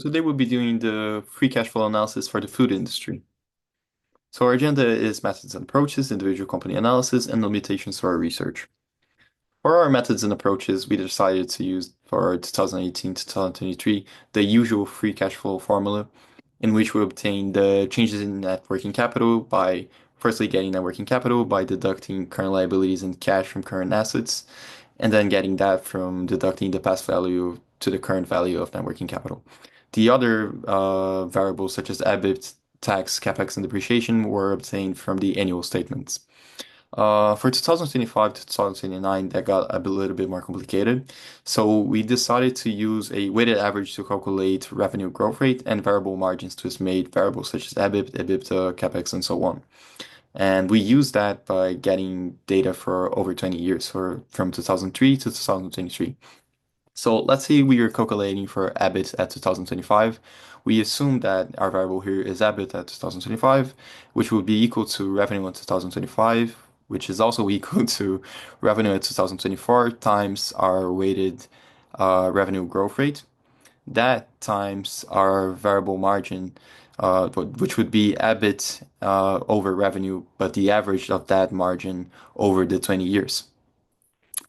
Today we'll be doing the free cash flow analysis for the food industry. So our agenda is methods and approaches, individual company analysis, and limitations to our research. For our methods and approaches, we decided to use for 2018 to 2023 the usual free cash flow formula, in which we obtain the changes in net working capital by firstly getting net working capital by deducting current liabilities and cash from current assets, and then getting that from deducting the past value to the current value of net working capital. The other variables such as EBIT, tax, capex, and depreciation were obtained from the annual statements. For 2025 to 2029, that got a little bit more complicated. So we decided to use a weighted average to calculate revenue growth rate and variable margins to estimate variables such as EBIT, EBITDA, capex, and so on. And we use that by getting data for over 20 years, from 2003 to 2023. So let's say we are calculating for EBIT at 2025. We assume that our variable here is EBIT at 2025, which will be equal to revenue in 2025, which is also equal to revenue at 2024 times our weighted revenue growth rate. That times our variable margin, which would be EBIT over revenue, but the average of that margin over the 20 years.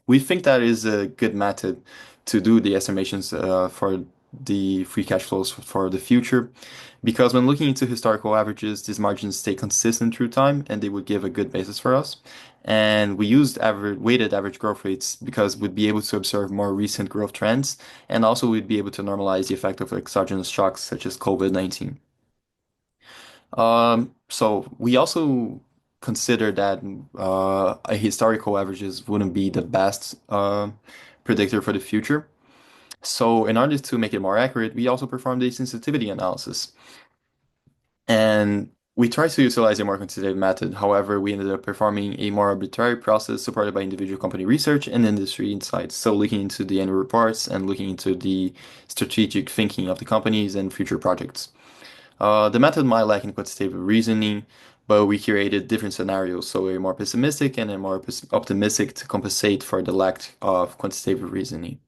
We think that is a good method to do the estimations for the free cash flows for the future, because when looking into historical averages, these margins stay consistent through time and they would give a good basis for us. And we used weighted average growth rates because we'd be able to observe more recent growth trends, and also we'd be able to normalize the effect of exogenous shocks such as COVID-19. So we also consider that a historical averages wouldn't be the best predictor for the future. So in order to make it more accurate, we also performed a sensitivity analysis. And we tried to utilize a more quantitative method. However, we ended up performing a more arbitrary process supported by individual company research and industry insights. So looking into the annual reports and looking into the strategic thinking of the companies and future projects. The method might lack in quantitative reasoning, but we created different scenarios, so a more pessimistic and a more optimistic to compensate for the lack of quantitative reasoning.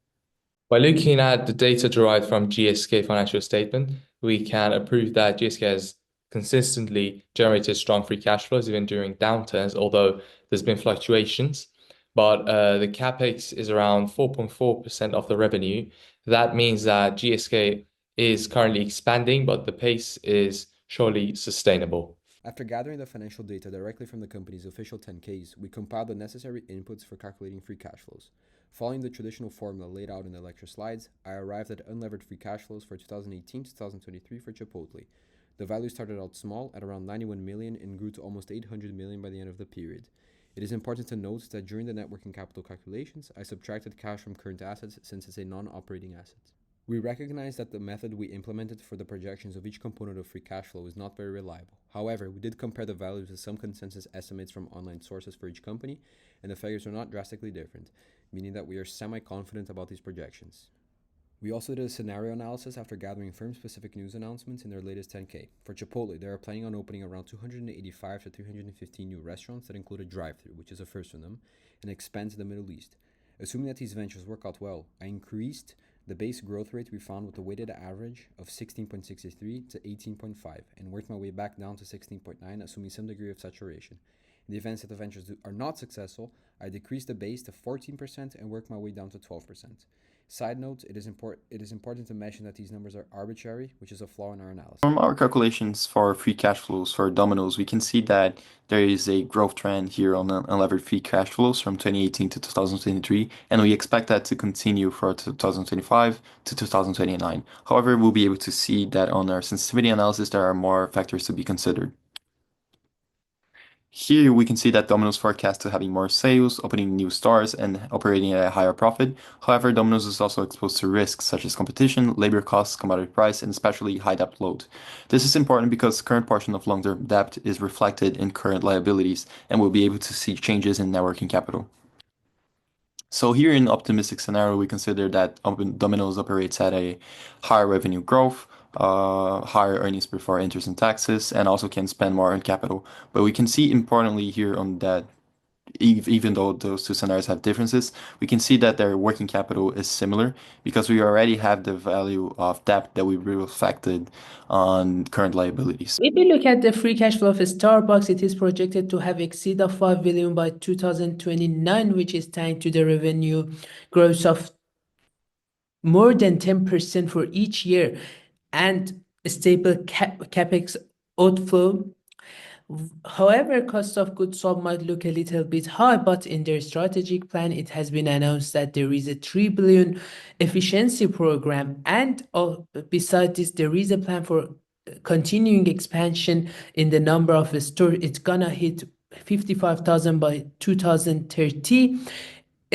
By looking at the data derived from GSK financial statement, we can prove that GSK has consistently generated strong free cash flows even during downturns, although there's been fluctuations. But the capex is around 4.4% of the revenue. That means that GSK is currently expanding, but the pace is surely sustainable. After gathering the financial data directly from the company's official 10Ks, we compiled the necessary inputs for calculating free cash flows. Following the traditional formula laid out in the lecture slides, I arrived at unlevered free cash flows for 2018 to 2023 for Chipotle. The value started out small at around 91 million and grew to almost 800 million by the end of the period. It is important to note that during the net working capital calculations, I subtracted cash from current assets since it's a non-operating asset. We recognize that the method we implemented for the projections of each component of free cash flow is not very reliable. However, we did compare the values with some consensus estimates from online sources for each company, and the figures are not drastically different, meaning that we are semi-confident about these projections. We also did a scenario analysis after gathering firm-specific news announcements in their latest 10K. For Chipotle, they are planning on opening around 285 to 315 new restaurants that include a drive-thru, which is a first for them, and expand to the Middle East. Assuming that these ventures work out well, I increased the base growth rate we found with a weighted average of 16.63 to 18.5 and worked my way back down to 16.9, assuming some degree of saturation. In the event that the ventures are not successful, I decreased the base to 14% and worked my way down to 12%. Side note, it is important to mention that these numbers are arbitrary, which is a flaw in our analysis. From our calculations for free cash flows for Domino's, we can see that there is a growth trend here on unlevered free cash flows from 2018 to 2023, and we expect that to continue for 2025 to 2029. However, we'll be able to see that on our sensitivity analysis, there are more factors to be considered. Here we can see that Domino's forecast to having more sales, opening new stores, and operating at a higher profit. However, Domino's is also exposed to risks such as competition, labor costs, commodity price, and especially high debt load. This is important because current portion of long-term debt is reflected in current liabilities, and we'll be able to see changes in net working capital. So here in optimistic scenario, we consider that Domino's operates at a higher revenue growth, higher earnings before interest and taxes, and also can spend more on capital. But we can see importantly here on that even though those two scenarios have differences, we can see that their working capital is similar because we already have the value of debt that we reflected on current liabilities. If you look at the free cash flow of Starbucks, it is projected to have exceed of 5 billion by 2029, which is thanks to the revenue growth of more than 10% for each year and a stable capex outflow. However, cost of goods sold might look a little bit high, but in their strategic plan, it has been announced that there is a 3 billion efficiency program. And besides this, there is a plan for continuing expansion in the number of stores. It's gonna hit 55,000 by 2030.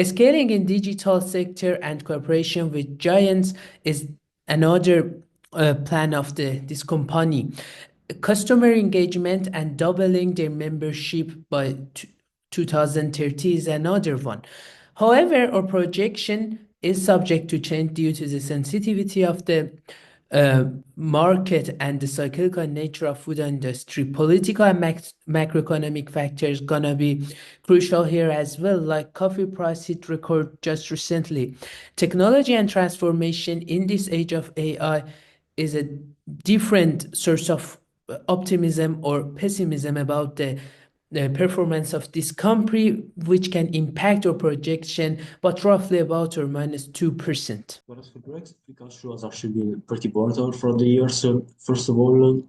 Scaling in digital sector and cooperation with giants is another plan of this company. Customer engagement and doubling their membership by 2030 is another one. However, our projection is subject to change due to the sensitivity of the market and the cyclical nature of food industry. Political and macroeconomic factors gonna be crucial here as well, like coffee price hit record just recently. Technology and transformation in this age of AI is a different source of optimism or pessimism about the performance of this company, which can impact our projection, but roughly about or minus 2%. Whereas for Brex, free cash flow has actually been pretty volatile for the years. First of all,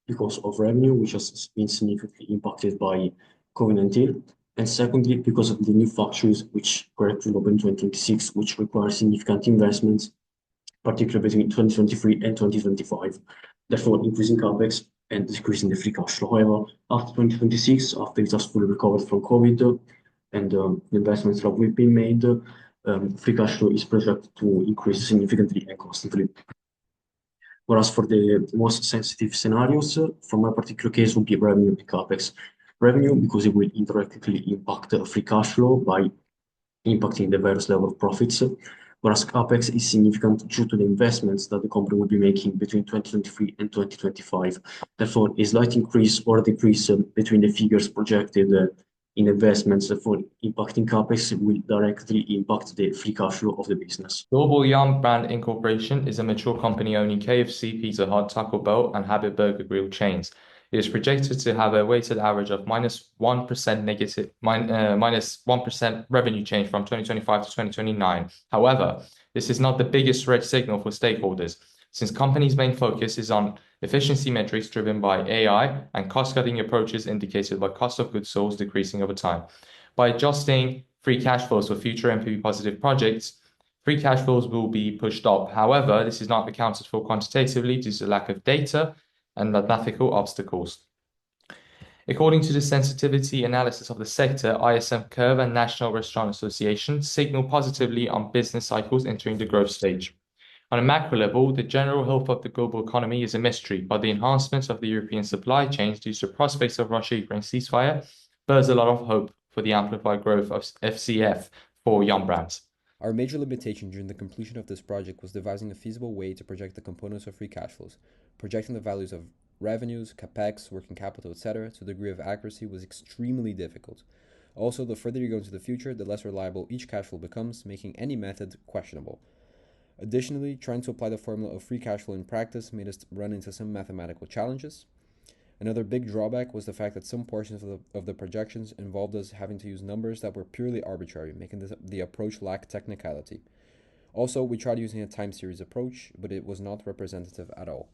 because of revenue, which has been significantly impacted by COVID-19. And secondly, because of the new factories which correctly open in 2026, which require significant investments, particularly between 2023 and 2025, therefore increasing capex and decreasing the free cash flow. However, after 2026, after it has fully recovered from COVID and the investments that we've been made, free cash flow is projected to increase significantly and constantly. Whereas for the most sensitive scenarios, from my particular case, would be revenue and capex. Revenue, because it will indirectly impact free cash flow by impacting the various level of profits, whereas capex is significant due to the investments that the company will be making between 2023 and 2025. Therefore, a slight increase or decrease between the figures projected in investments for impacting capex will directly impact the free cash flow of the business. Global Yum Brand Incorporation is a mature company owning KFC, Pizza Hut, Taco Bell, and Habit Burger Grill chains. It is projected to have a weighted average of minus 1% revenue change from 2025 to 2029. However, this is not the biggest red signal for stakeholders, since company's main focus is on efficiency metrics driven by AI and cost-cutting approaches indicated by cost of goods sold decreasing over time. By adjusting free cash flows for future NPV positive projects, free cash flows will be pushed up. However, this is not accounted for quantitatively due to the lack of data and mathematical obstacles. According to the sensitivity analysis of the sector, ISM Curve and National Restaurant Association signal positively on business cycles entering the growth stage. On a macro level, the general health of the global economy is a mystery, but the enhancement of the European supply chains due to the prospects of Russia-Ukraine ceasefire bears a lot of hope for the amplified growth of FCF for Yum Brands. Our major limitation during the completion of this project was devising a feasible way to project the components of free cash flows. Projecting the values of revenues, capex, working capital, etc. to a degree of accuracy was extremely difficult. Also, the further you go into the future, the less reliable each cash flow becomes, making any method questionable. Additionally, trying to apply the formula of free cash flow in practice made us run into some mathematical challenges. Another big drawback was the fact that some portions of the projections involved us having to use numbers that were purely arbitrary, making the approach lack technicality. Also, we tried using a time series approach, but it was not representative at all.